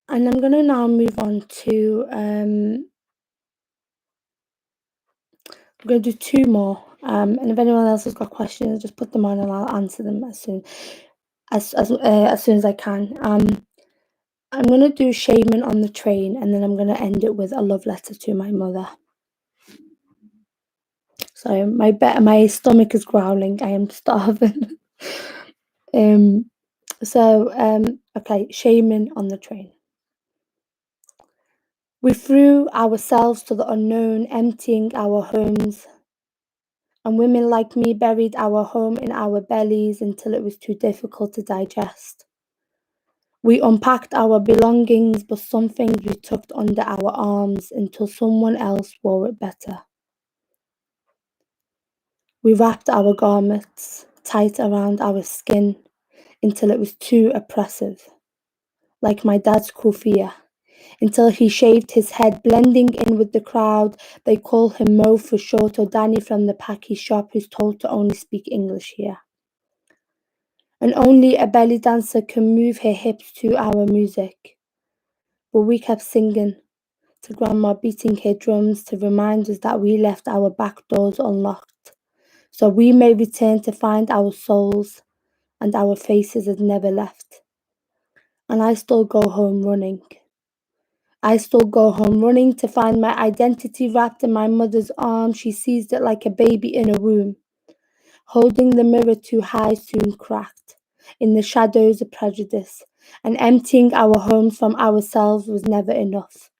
I'm gonna now move on to I'm gonna do two more. And if anyone else has got questions, just put them on and I'll answer them as soon as I can. I'm gonna do Shaman on the train, and then I'm gonna end it with a love letter to my mother. So my stomach is growling. I am starving. um. Okay, Shaman on the train. We threw ourselves to the unknown, emptying our homes. And women like me buried our home in our bellies until it was too difficult to digest. We unpacked our belongings, but some things we tucked under our arms until someone else wore it better. We wrapped our garments tight around our skin until it was too oppressive, like my dad's kufiya, until he shaved his head, blending in with the crowd. They call him Mo for short, or Danny from the Paki shop, who's told to only speak English here. And only a belly dancer can move her hips to our music. But we kept singing to Grandma, beating her drums to remind us that we left our back doors unlocked, so we may return to find our souls and our faces had never left. And I still go home running. I still go home running to find my identity wrapped in my mother's arms. She seized it like a baby in a womb. Holding the mirror too high soon cracked in the shadows of prejudice, and emptying our homes from ourselves was never enough.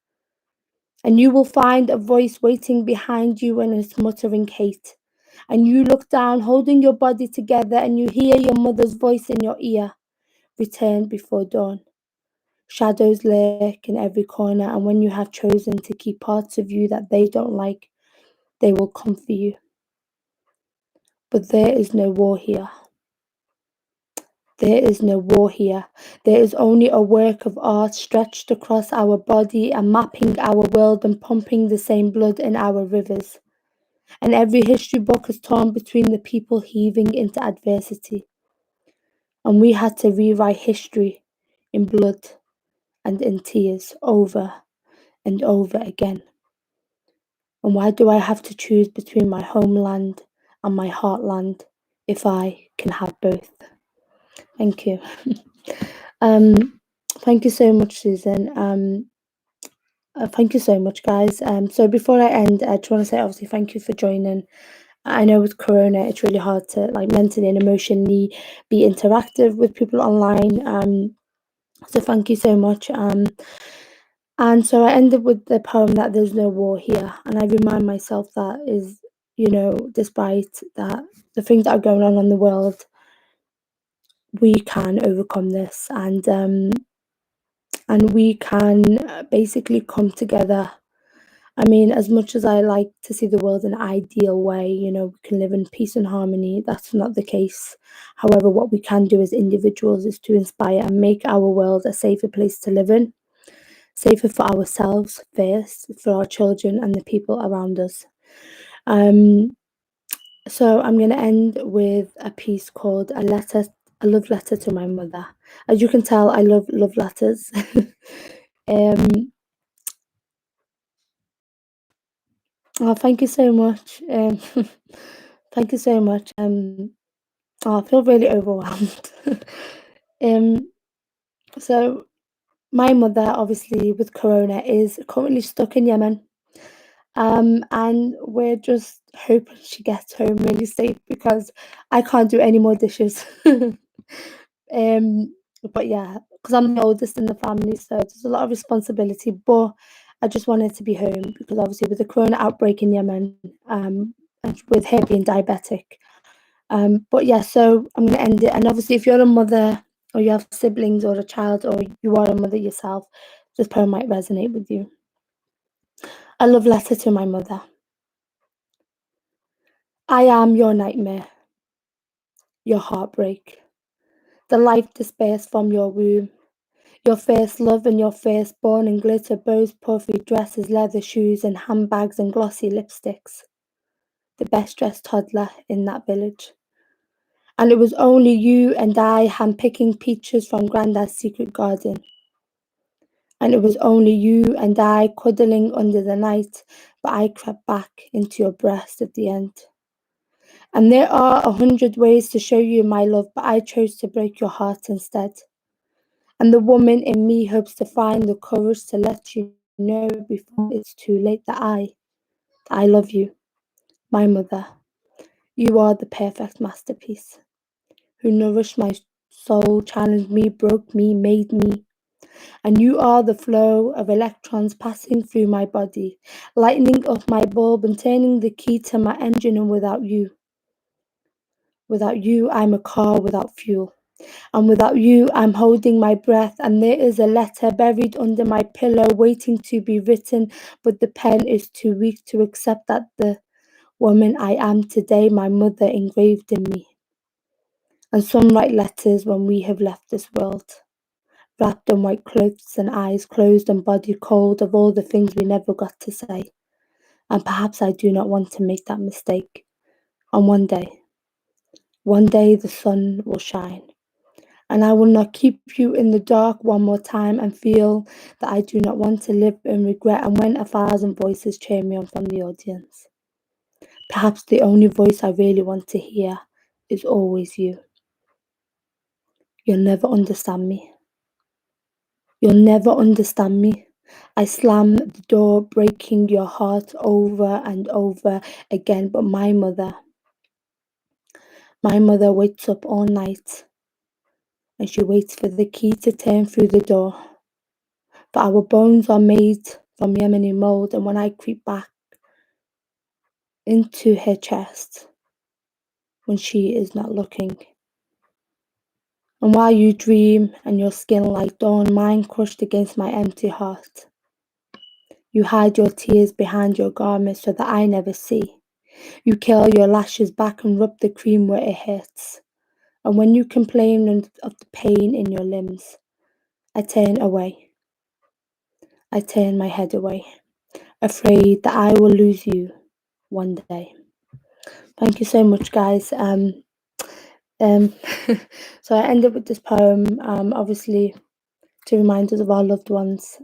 And you will find a voice waiting behind you and it's muttering hate. And you look down, holding your body together, and you hear your mother's voice in your ear. Return before dawn. Shadows lurk in every corner, and when you have chosen to keep parts of you that they don't like, they will come for you. But there is no war here. There is no war here. There is only a work of art stretched across our body and mapping our world and pumping the same blood in our rivers. And every history book is torn between the people heaving into adversity. And we had to rewrite history in blood and in tears over and over again. And why do I have to choose between my homeland and my heartland if I can have both? Thank you. um, Thank you so much, Susan. Thank you so much, guys. So before I end, I just want to say obviously thank you for joining. I know with Corona, it's really hard to like mentally and emotionally be interactive with people online. So thank you so much. And so I ended with the poem that there's no war here, and I remind myself that is, despite that the things that are going on in the world, we can overcome this, and we can basically come together. I mean, as much as I like to see the world in an ideal way, we can live in peace and harmony. That's not the case. However, what we can do as individuals is to inspire and make our world a safer place to live in, safer for ourselves first, for our children and the people around us. Um, so I'm going to end with a piece called a love letter to my mother. As you can tell, I love letters. um, oh, thank you so much. Thank you so much. Oh, I feel really overwhelmed. um, so my mother, obviously with Corona, is currently stuck in Yemen. And we're just hoping she gets home really safe because I can't do any more dishes. um, but yeah, because I'm the oldest in the family, so there's a lot of responsibility. But I just wanted to be home because obviously with the Corona outbreak in Yemen, and with her being diabetic. But yeah, so I'm gonna end it. And obviously, if you're a mother or you have siblings or a child or you are a mother yourself, this poem might resonate with you. A love letter to my mother. I am your nightmare, your heartbreak, the life dispersed from your womb, your first love and your firstborn in glitter bows, puffy dresses, leather shoes, and handbags and glossy lipsticks. The best dressed toddler in that village. And it was only you and I handpicking peaches from Grandad's secret garden. And it was only you and I cuddling under the night, but I crept back into your breast at the end. And there are 100 ways to show you my love, but I chose to break your heart instead. And the woman in me hopes to find the courage to let you know before it's too late that I love you, my mother. You are the perfect masterpiece who nourished my soul, challenged me, broke me, made me. And you are the flow of electrons passing through my body, lightening up my bulb and turning the key to my engine. And without you, I'm a car without fuel. And without you, I'm holding my breath. And there is a letter buried under my pillow waiting to be written, but the pen is too weak to accept that the woman I am today, my mother engraved in me. And some write letters when we have left this world, wrapped in white clothes and eyes closed and body cold of all the things we never got to say. And perhaps I do not want to make that mistake. And one day the sun will shine. And I will not keep you in the dark one more time and feel that I do not want to live in regret. And when 1,000 voices cheer me on from the audience, perhaps the only voice I really want to hear is always you. You'll never understand me. You'll never understand me. I slam the door, breaking your heart over and over again. But my mother wakes up all night and she waits for the key to turn through the door. For our bones are made from Yemeni mold, and when I creep back into her chest when she is not looking. And while you dream and your skin like dawn, mine crushed against my empty heart, you hide your tears behind your garments so that I never see. You curl your lashes back and rub the cream where it hurts. And when you complain of the pain in your limbs, I turn away. I turn my head away, afraid that I will lose you one day. Thank you so much, guys. Um, so I ended with this poem, obviously to remind us of our loved ones.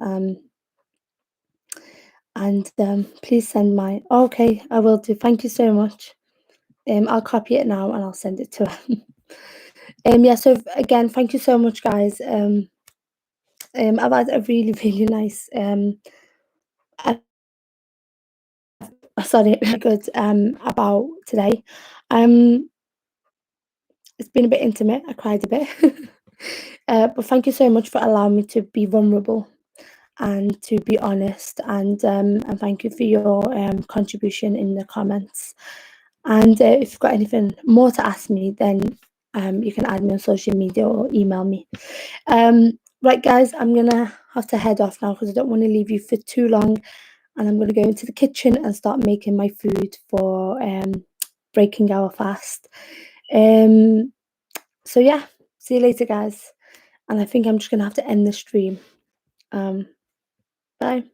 And please send my. Okay, I will do. Thank you so much. I'll copy it now and I'll send it to her. Yeah. So again, thank you so much, guys. I've had a really, really nice. I, sorry, good. About today. Um, it's been a bit intimate. I cried a bit. But thank you so much for allowing me to be vulnerable and to be honest, and thank you for your contribution in the comments. And if you've got anything more to ask me, then you can add me on social media or email me. Right, guys, I'm gonna have to head off now because I don't want to leave you for too long, and I'm gonna go into the kitchen and start making my food for breaking our fast. So yeah, see you later, guys. And I think I'm just gonna have to end the stream. Bye.